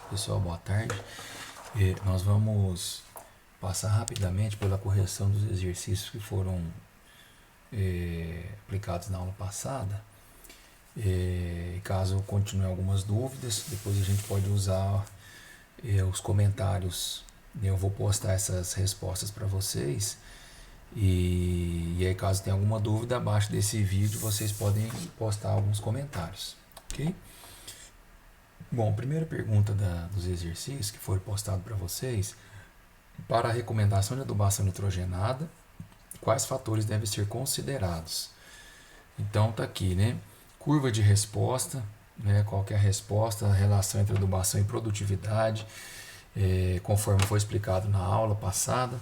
Pessoal, boa tarde. Nós vamos passar rapidamente pela correção dos exercícios que foram aplicados na aula passada. Caso continue algumas dúvidas, depois a gente pode usar os comentários. Eu vou postar essas respostas para vocês. E aí, caso tenha alguma dúvida, abaixo desse vídeo vocês podem postar alguns comentários, ok? Bom, primeira pergunta dos exercícios que foram postados para vocês: para a recomendação de adubação nitrogenada, quais fatores devem ser considerados? Então tá aqui, né? Curva de resposta, né? Qual que é a resposta, a relação entre adubação e produtividade, conforme foi explicado na aula passada.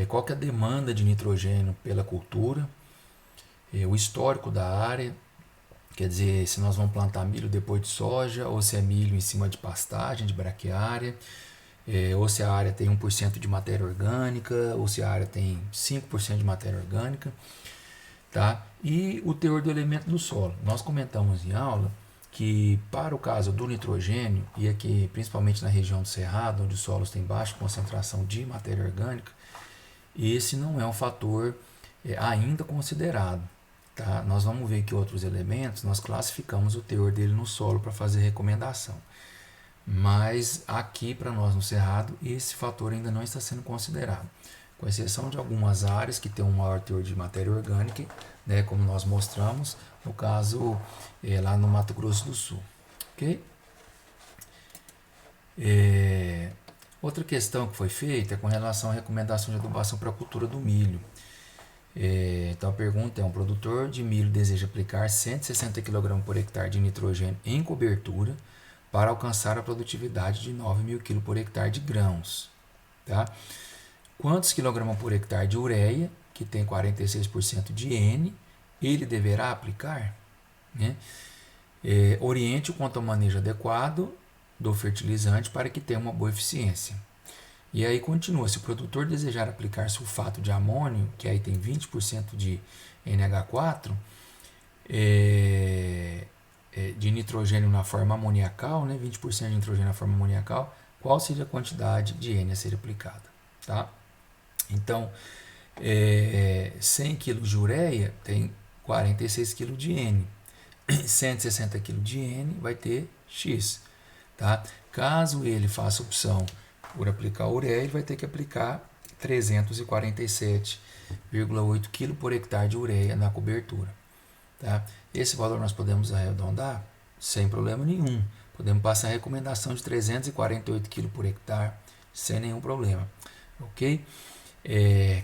Qual que é a demanda de nitrogênio pela cultura, o histórico da área, quer dizer, se nós vamos plantar milho depois de soja, ou se é milho em cima de pastagem, de braquiária, ou se a área tem 1% de matéria orgânica, ou se a área tem 5% de matéria orgânica, tá? E o teor do elemento do solo. Nós comentamos em aula que para o caso do nitrogênio, e aqui principalmente na região do Cerrado, onde os solos têm baixa concentração de matéria orgânica, esse não é um fator ainda considerado. Tá? Nós vamos ver que outros elementos, nós classificamos o teor dele no solo para fazer recomendação. Mas aqui para nós no Cerrado, esse fator ainda não está sendo considerado. Com exceção de algumas áreas que têm um maior teor de matéria orgânica, né, como nós mostramos, no caso lá no Mato Grosso do Sul. Ok? Outra questão que foi feita é com relação à recomendação de adubação para a cultura do milho. Então a pergunta é: um produtor de milho deseja aplicar 160 kg por hectare de nitrogênio em cobertura para alcançar a produtividade de 9.000 kg por hectare de grãos. Tá? Quantos kg por hectare de ureia, que tem 46% de N, ele deverá aplicar? Né? Oriente quanto ao manejo adequado do fertilizante para que tenha uma boa eficiência. E aí continua: se o produtor desejar aplicar sulfato de amônio, que aí tem 20% de NH4, de nitrogênio na forma amoniacal, né, 20% de nitrogênio na forma amoniacal, qual seja a quantidade de N a ser aplicada? Tá? Então, 100 kg de ureia tem 46 kg de N. 160 kg de N vai ter X. Tá? Caso ele faça opção por aplicar ureia, ele vai ter que aplicar 347,8 kg por hectare de ureia na cobertura. Tá? Esse valor nós podemos arredondar sem problema nenhum. Podemos passar a recomendação de 348 kg por hectare sem nenhum problema. Ok?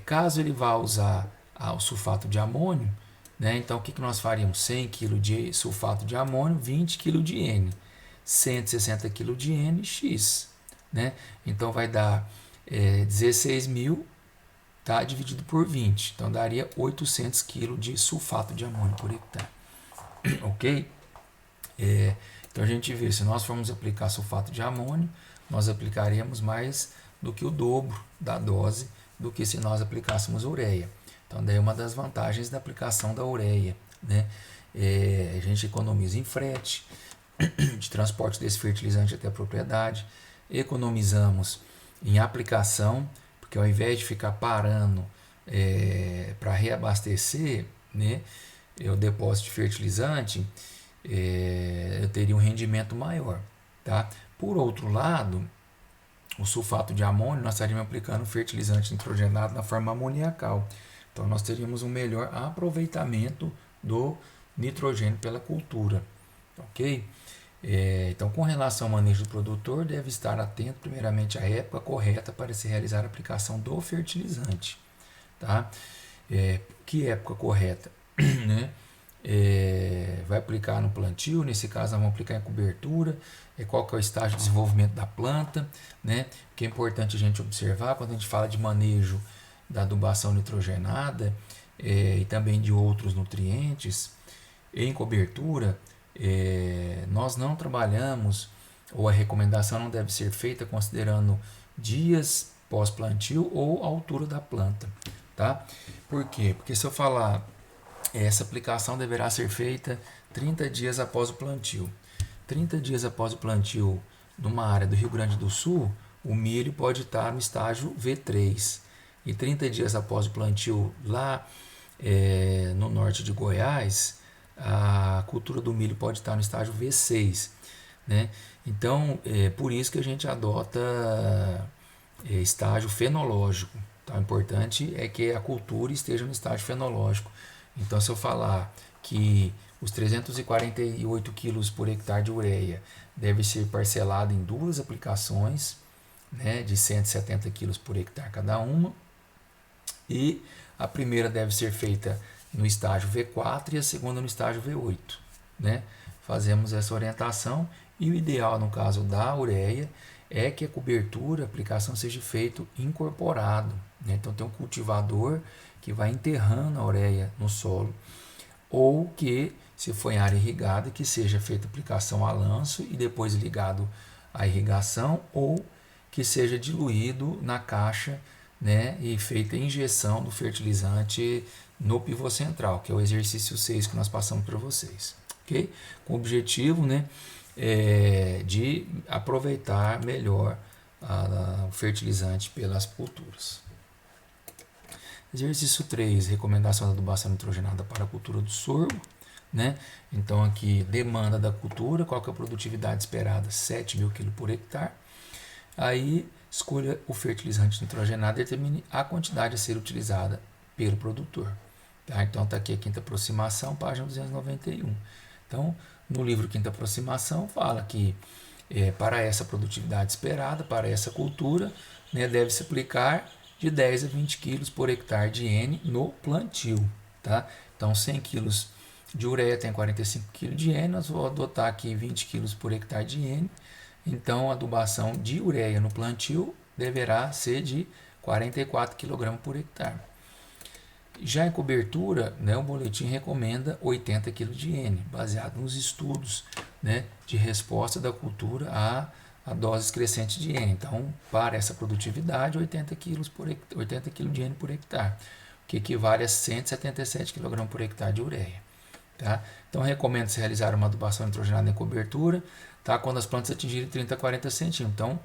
Caso ele vá usar o sulfato de amônio, né, então o que nós faríamos? 100 kg de sulfato de amônio, 20 kg de N. 160 kg de N, X. Né? Então vai dar 16.000, tá, dividido por 20. Então daria 800 kg de sulfato de amônio por hectare. Ok? Então a gente vê, se nós formos aplicar sulfato de amônio, nós aplicaremos mais do que o dobro da dose do que se nós aplicássemos ureia. Então daí é uma das vantagens da aplicação da ureia. Né? A gente economiza em frete, de transporte desse fertilizante até a propriedade, economizamos em aplicação, porque ao invés de ficar parando para reabastecer, né, o depósito de fertilizante, eu teria um rendimento maior. Tá? Por outro lado, o sulfato de amônio, nós estaríamos aplicando fertilizante nitrogenado na forma amoniacal. Então nós teríamos um melhor aproveitamento do nitrogênio pela cultura. Ok? Então, com relação ao manejo do produtor, deve estar atento primeiramente à época correta para se realizar a aplicação do fertilizante. Tá? Que época correta? Né? Vai aplicar no plantio, nesse caso nós vamos aplicar em cobertura, qual que é o estágio de desenvolvimento da planta, né? O que é importante a gente observar quando a gente fala de manejo da adubação nitrogenada e também de outros nutrientes em cobertura. Nós não trabalhamos, ou a recomendação não deve ser feita considerando dias pós-plantio ou altura da planta. Tá? Por quê? Porque se eu falar essa aplicação deverá ser feita 30 dias após o plantio. 30 dias após o plantio numa área do Rio Grande do Sul, o milho pode estar no estágio V3. E 30 dias após o plantio lá no norte de Goiás, a cultura do milho pode estar no estágio V6, né? Então, por isso que a gente adota estágio fenológico. Então, o importante é que a cultura esteja no estágio fenológico. Então, se eu falar que os 348 quilos por hectare de ureia deve ser parcelado em duas aplicações, né, de 170 quilos por hectare cada uma, e a primeira deve ser feita no estágio V4 e a segunda no estágio V8, né? Fazemos essa orientação e o ideal no caso da ureia é que a cobertura, a aplicação seja feito incorporado, né? Então tem um cultivador que vai enterrando a ureia no solo, ou que, se for em área irrigada, que seja feita aplicação a lanço e depois ligado à irrigação, ou que seja diluído na caixa, né, e feita a injeção do fertilizante no pivô central, que é o exercício 6 que nós passamos para vocês, ok? Com o objetivo, né, de aproveitar melhor o fertilizante pelas culturas. Exercício 3, recomendação da adubação nitrogenada para a cultura do sorgo, né? Então aqui, demanda da cultura, qual que é a produtividade esperada? 7.000 kg por hectare. Aí, escolha o fertilizante nitrogenado e determine a quantidade a ser utilizada pelo produtor. Tá? Então está aqui a quinta aproximação, página 291. Então, no livro Quinta Aproximação, fala que para essa produtividade esperada, para essa cultura, né, deve-se aplicar de 10 a 20 quilos por hectare de N no plantio. Tá? Então, 100 quilos de ureia tem 45 kg de N, nós vamos adotar aqui 20 quilos por hectare de N. Então, a adubação de ureia no plantio deverá ser de 44 kg por hectare. Já em cobertura, né, o boletim recomenda 80 kg de N, baseado nos estudos, né, de resposta da cultura a doses crescentes de N. Então, para essa produtividade, 80 kg de N por hectare, o que equivale a 177 kg por hectare de ureia. Tá? Então, recomenda-se realizar uma adubação nitrogenada em cobertura, tá? Quando as plantas atingirem 30 a 40 centímetros. Então,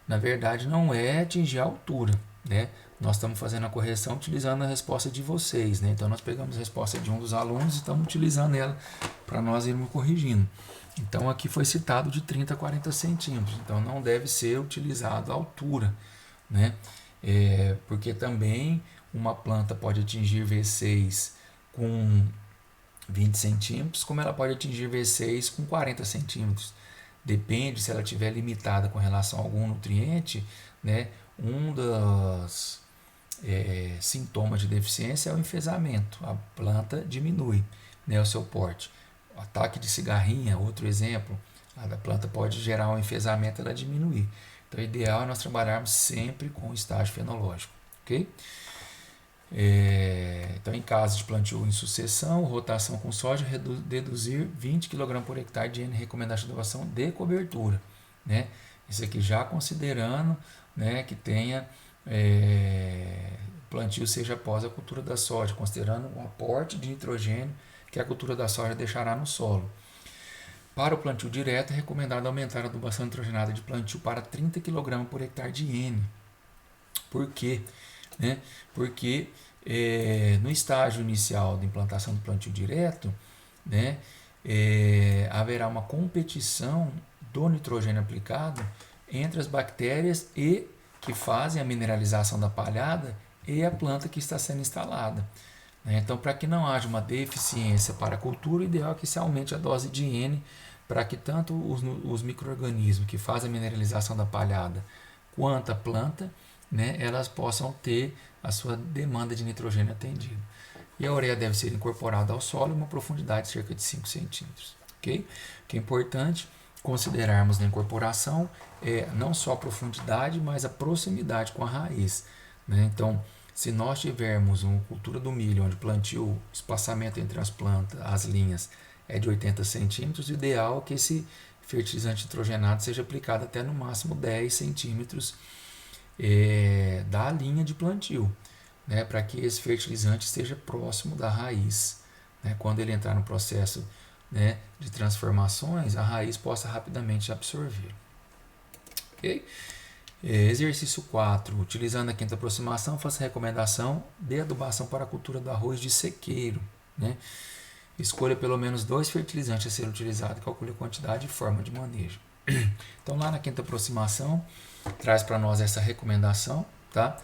na verdade, não é atingir a altura, né? Nós estamos fazendo a correção utilizando a resposta de vocês, né? Então, nós pegamos a resposta de um dos alunos e estamos utilizando ela para nós irmos corrigindo. Então, aqui foi citado de 30 a 40 centímetros. Então, não deve ser utilizado a altura, né? Porque também uma planta pode atingir V6 com 20 centímetros, como ela pode atingir V6 com 40 centímetros. Depende se ela estiver limitada com relação a algum nutriente, né? Um dos sintomas de deficiência é o enfesamento. A planta diminui, né, o seu porte. O ataque de cigarrinha, outro exemplo, a planta pode gerar um enfesamento, ela diminuir. Então, o ideal é nós trabalharmos sempre com o estágio fenológico, ok? Então, em caso de plantio em sucessão, rotação com soja, deduzir 20 kg por hectare de N, recomendação de adubação de cobertura, né? Isso aqui já considerando, né, que tenha plantio seja após a cultura da soja, considerando o aporte de nitrogênio que a cultura da soja deixará no solo. Para o plantio direto, é recomendado aumentar a adubação nitrogenada de plantio para 30 kg por hectare de N. Por quê? Né? Porque no estágio inicial da implantação do plantio direto, né, haverá uma competição do nitrogênio aplicado entre as bactérias que fazem a mineralização da palhada e a planta que está sendo instalada. Então, para que não haja uma deficiência para a cultura, o ideal é que se aumente a dose de N para que tanto os micro-organismos que fazem a mineralização da palhada quanto a planta, né, elas possam ter a sua demanda de nitrogênio atendida. E a ureia deve ser incorporada ao solo em uma profundidade de cerca de 5 centímetros. Okay? O que é importante considerarmos na incorporação não só a profundidade, mas a proximidade com a raiz. Né? Então, se nós tivermos uma cultura do milho, onde plantio, espaçamento entre as plantas, as linhas, é de 80 centímetros, o ideal é que esse fertilizante nitrogenado seja aplicado até no máximo 10 centímetros da linha de plantio, né, para que esse fertilizante esteja próximo da raiz. Né, quando ele entrar no processo, né, de transformações, a raiz possa rapidamente absorver. Ok? Exercício 4. Utilizando a quinta aproximação, faça a recomendação de adubação para a cultura do arroz de sequeiro. Né? Escolha pelo menos 2 fertilizantes a ser utilizado e calcule a quantidade e forma de manejo. Então, lá na quinta aproximação, traz para nós essa recomendação. Tá?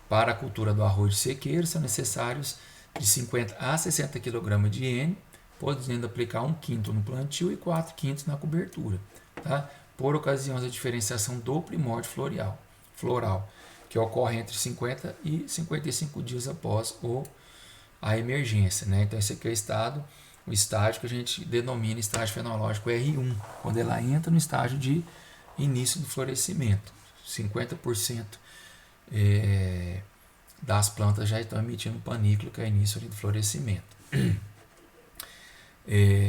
Para a cultura do arroz de sequeiro, são necessários de 50 a 60 kg de N, podendo aplicar 1/5 no plantio e 4/5 na cobertura. Tá? Por ocasião da diferenciação do primórdio floral, que ocorre entre 50 e 55 dias após a emergência. Né? Então, esse aqui é o estágio que a gente denomina estágio fenológico R1, quando ela entra no estágio de início do florescimento. 50% das plantas já estão emitindo panícula, que é o início do florescimento.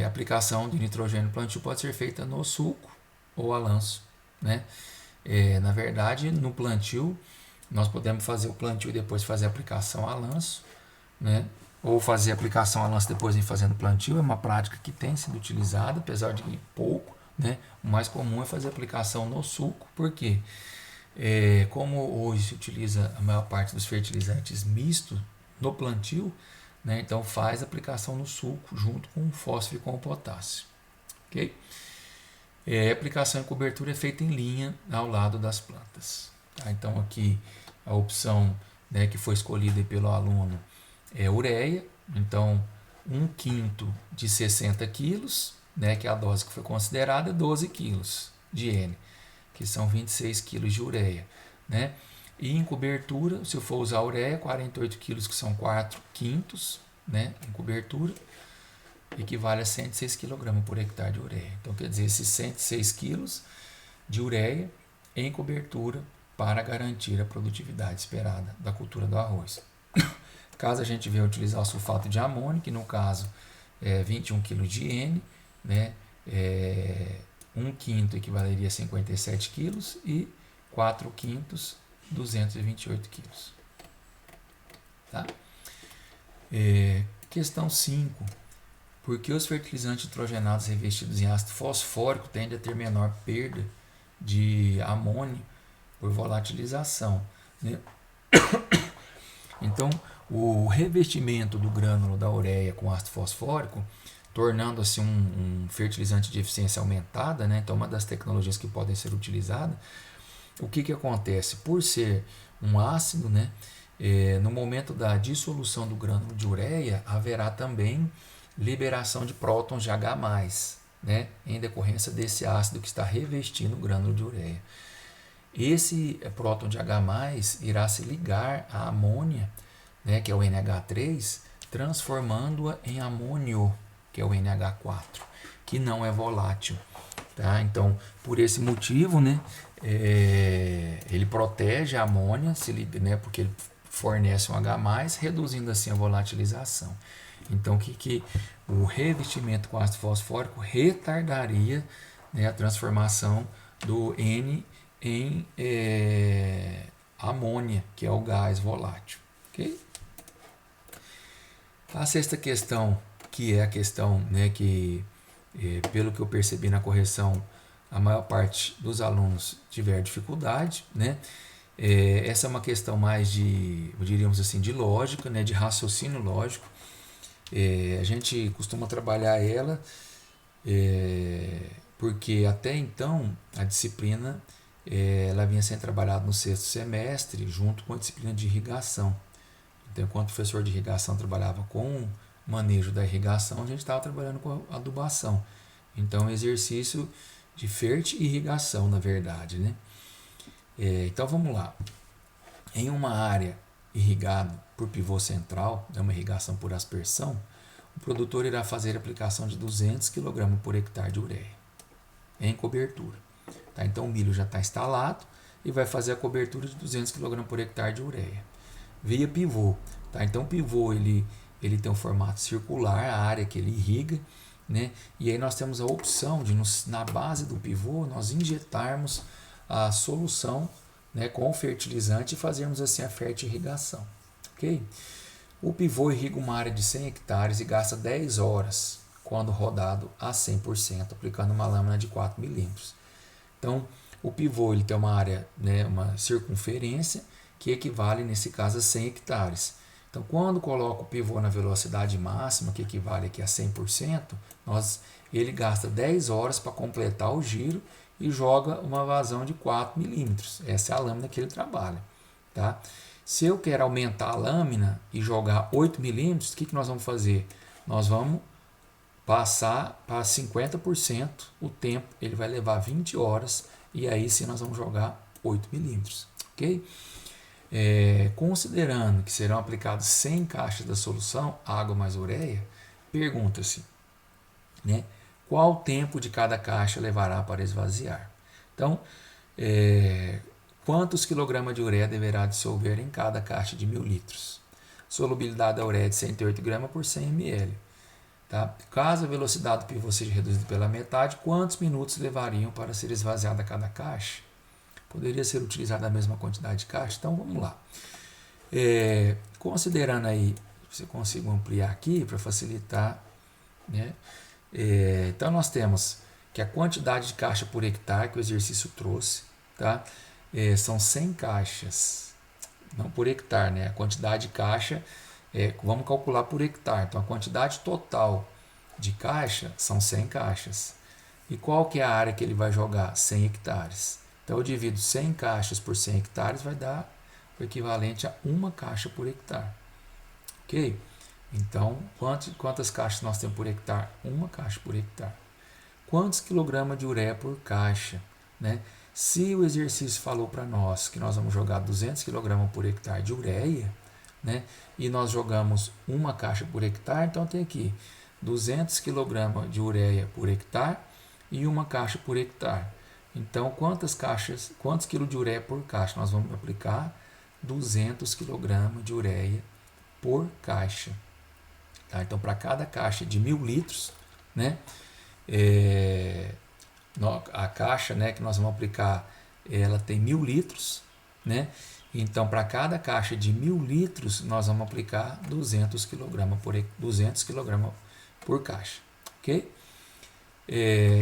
A aplicação de nitrogênio no plantio pode ser feita no sulco ou a lanço. Né? Na verdade, no plantio, nós podemos fazer o plantio e depois fazer a aplicação a lanço, né? Ou fazer a aplicação a lanço depois de fazendo plantio. É uma prática que tem sido utilizada, apesar de pouco. Né? O mais comum é fazer a aplicação no sulco, porque como hoje se utiliza a maior parte dos fertilizantes mistos no plantio, né? Então faz a aplicação no sulco junto com o fósforo e com o potássio. Ok? A aplicação em cobertura é feita em linha ao lado das plantas. Tá? Então aqui a opção, né, que foi escolhida pelo aluno é ureia. Então 1/5 de 60 quilos, né, que é a dose que foi considerada, 12 quilos de N, que são 26 quilos de ureia. Né? E em cobertura, se eu for usar ureia, 48 quilos, que são 4/5, né, em cobertura, equivale a 106 kg por hectare de ureia. Então, quer dizer, esses 106 kg de ureia em cobertura para garantir a produtividade esperada da cultura do arroz. Caso a gente venha utilizar o sulfato de amônio, que no caso é 21 kg de N, né, 1/5 equivaleria a 57 kg e 4/5, 228 kg. Tá? Questão 5. Por que os fertilizantes nitrogenados revestidos em ácido fosfórico tendem a ter menor perda de amônio por volatilização? Né? Então, o revestimento do grânulo da ureia com ácido fosfórico, tornando assim um fertilizante de eficiência aumentada, né? Então, uma das tecnologias que podem ser utilizadas, o que acontece? Por ser um ácido, né? No momento da dissolução do grânulo de ureia, haverá também liberação de prótons de H+, né, em decorrência desse ácido que está revestindo o grânulo de ureia. Esse próton de H+, irá se ligar à amônia, né, que é o NH3, transformando-a em amônio, que é o NH4, que não é volátil. Tá? Então, por esse motivo, né, ele protege a amônia, né, porque ele fornece um H+, reduzindo assim a volatilização. Então, que o revestimento com ácido fosfórico retardaria, né, a transformação do N em amônia, que é o gás volátil. Okay? A sexta questão, que é a questão, né, que, pelo que eu percebi na correção, a maior parte dos alunos tiver dificuldade, né? Essa é uma questão mais de, diríamos assim, de lógica, né, de raciocínio lógico. A gente costuma trabalhar ela porque até então a disciplina ela vinha sendo trabalhada no 6º semestre junto com a disciplina de irrigação. Então, enquanto o professor de irrigação trabalhava com o manejo da irrigação, a gente estava trabalhando com a adubação. Então, exercício de fertirrigação, na verdade, né? Então, vamos lá. Em uma área irrigada por pivô central, é uma irrigação por aspersão, o produtor irá fazer a aplicação de 200 kg por hectare de ureia em cobertura. Tá? Então, o milho já está instalado e vai fazer a cobertura de 200 kg por hectare de ureia. Via pivô. Tá? Então, o pivô ele tem um formato circular, a área que ele irriga, né? E aí nós temos a opção de, na base do pivô, nós injetarmos a solução, né, com o fertilizante e fazermos assim a fertirrigação. Okay? O pivô irriga uma área de 100 hectares e gasta 10 horas quando rodado a 100%, aplicando uma lâmina de 4 milímetros. Então, o pivô ele tem uma área, né, uma circunferência, que equivale, nesse caso, a 100 hectares. Então, quando coloco o pivô na velocidade máxima, que equivale aqui a 100%, ele gasta 10 horas para completar o giro e joga uma vazão de 4 milímetros. Essa é a lâmina que ele trabalha. Tá? Se eu quero aumentar a lâmina e jogar 8 milímetros, o que nós vamos fazer? Nós vamos passar para 50% o tempo, ele vai levar 20 horas e aí sim nós vamos jogar 8 milímetros. Ok? Considerando que serão aplicados 100 caixas da solução, água mais ureia, pergunta-se, né, qual o tempo de cada caixa levará para esvaziar. Então, quantos quilogramas de ureia deverá dissolver em cada caixa de 1.000 litros? Solubilidade da ureia de 108 gramas por 100 ml. Tá? Caso a velocidade do pivô seja reduzida pela metade, quantos minutos levariam para ser esvaziada cada caixa? Poderia ser utilizada a mesma quantidade de caixa? Então vamos lá. Considerando aí, se eu consigo ampliar aqui para facilitar, né? Então nós temos que a quantidade de caixa por hectare que o exercício trouxe, tá? São 100 caixas, não por hectare, né? A quantidade de caixa, vamos calcular por hectare. Então a quantidade total de caixa são 100 caixas. E qual que é a área que ele vai jogar? 100 hectares. Então eu divido 100 caixas por 100 hectares, vai dar o equivalente a uma caixa por hectare. Ok? Então, quantas caixas nós temos por hectare? Uma caixa por hectare. Quantos quilogramas de ureia por caixa? Né? Se o exercício falou para nós que nós vamos jogar 200 kg por hectare de ureia, né? E nós jogamos uma caixa por hectare, então tem aqui 200 kg de ureia por hectare e uma caixa por hectare. Então, quantos quilos de ureia por caixa? Nós vamos aplicar 200 kg de ureia por caixa. Tá? Então, para cada caixa de 1.000 litros, né? A caixa, né, que nós vamos aplicar, ela tem 1.000 litros, né? Então, para cada caixa de 1.000 litros, nós vamos aplicar 200 kg por caixa. Ok?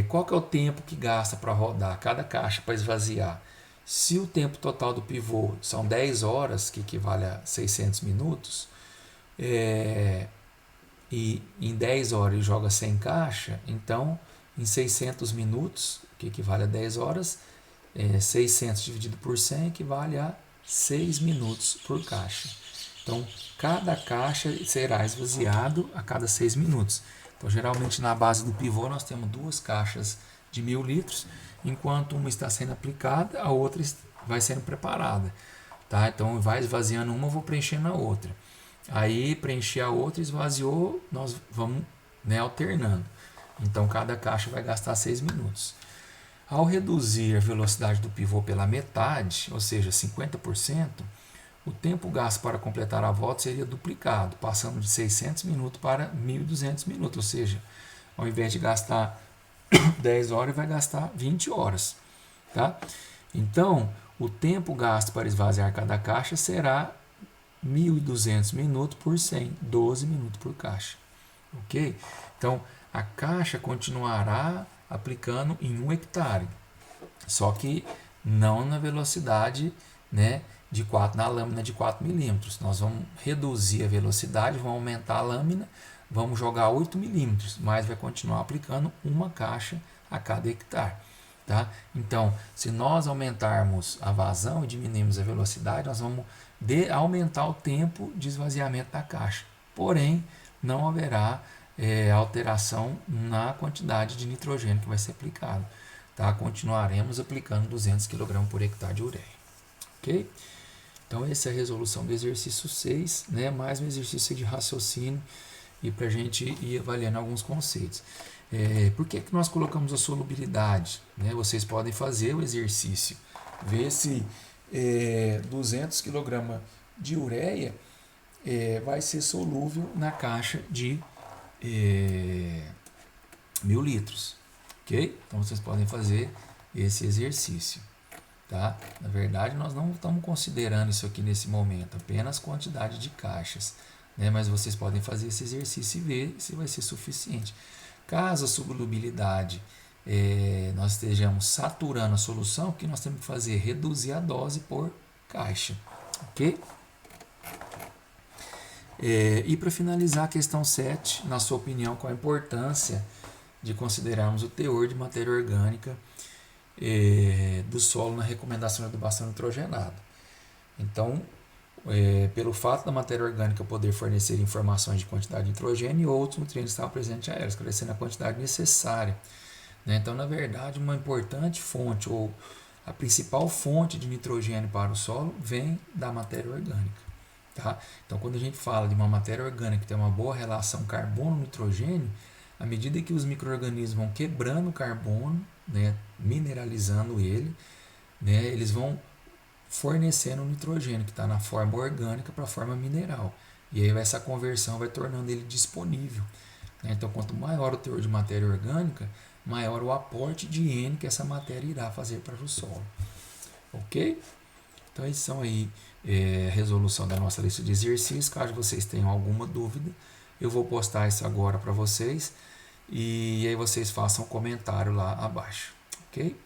Qual que é o tempo que gasta para rodar cada caixa para esvaziar? Se o tempo total do pivô são 10 horas, que equivale a 600 minutos, e em 10 horas ele joga 100 caixas, então em 600 minutos, que equivale a 10 horas, 600 dividido por 100 equivale a 6 minutos por caixa. Então, cada caixa será esvaziado a cada 6 minutos. Então, geralmente na base do pivô nós temos duas caixas de 1.000 litros, enquanto uma está sendo aplicada, a outra vai sendo preparada. Tá? Então, vai esvaziando uma, eu vou preenchendo a outra. Aí, preencher a outra, esvaziou, nós vamos, né, alternando. Então, cada caixa vai gastar 6 minutos. Ao reduzir a velocidade do pivô pela metade, ou seja, 50%, o tempo gasto para completar a volta seria duplicado, passando de 600 minutos para 1.200 minutos, ou seja, ao invés de gastar 10 horas, vai gastar 20 horas. Tá? Então, o tempo gasto para esvaziar cada caixa será 1.200 minutos por 100, 12 minutos por caixa. Ok? Então, a caixa continuará aplicando em 1 hectare, só que não na velocidade, né, na lâmina de 4 milímetros. Nós vamos reduzir a velocidade, vamos aumentar a lâmina, vamos jogar 8 milímetros, mas vai continuar aplicando uma caixa a cada hectare. Tá? Então, se nós aumentarmos a vazão e diminuirmos a velocidade, nós vamos aumentar o tempo de esvaziamento da caixa. Porém, não haverá alteração na quantidade de nitrogênio que vai ser aplicado. Tá? Continuaremos aplicando 200 kg por hectare de ureia. Ok? Então, essa é a resolução do exercício 6, né? Mais um exercício de raciocínio e para a gente ir avaliando alguns conceitos. Por que nós colocamos a solubilidade? Né? Vocês podem fazer o exercício, ver se 200 kg de ureia vai ser solúvel na caixa de 1.000 litros. Ok? Então vocês podem fazer esse exercício. Tá? Na verdade, nós não estamos considerando isso aqui nesse momento, apenas quantidade de caixas. Né? Mas vocês podem fazer esse exercício e ver se vai ser suficiente. Caso a solubilidade nós estejamos saturando a solução, o que nós temos que fazer? Reduzir a dose por caixa, ok? E para finalizar a questão 7, na sua opinião, qual a importância de considerarmos o teor de matéria orgânica do solo na recomendação de adubação nitrogenada? Então, pelo fato da matéria orgânica poder fornecer informações de quantidade de nitrogênio e outros nutrientes estavam presentes a ela, esclarecendo a quantidade necessária. Então, na verdade, uma importante fonte, ou a principal fonte de nitrogênio para o solo, vem da matéria orgânica. Tá? Então, quando a gente fala de uma matéria orgânica que tem uma boa relação carbono-nitrogênio, à medida que os micro-organismos vão quebrando o carbono, mineralizando ele, eles vão fornecendo o nitrogênio que está na forma orgânica para a forma mineral. E aí essa conversão vai tornando ele disponível. Então, quanto maior o teor de matéria orgânica, maior o aporte de N que essa matéria irá fazer para o solo. Ok? Então, esses são aí a resolução da nossa lista de exercícios. Caso vocês tenham alguma dúvida, eu vou postar isso agora para vocês. E aí vocês façam um comentário lá abaixo. Ok?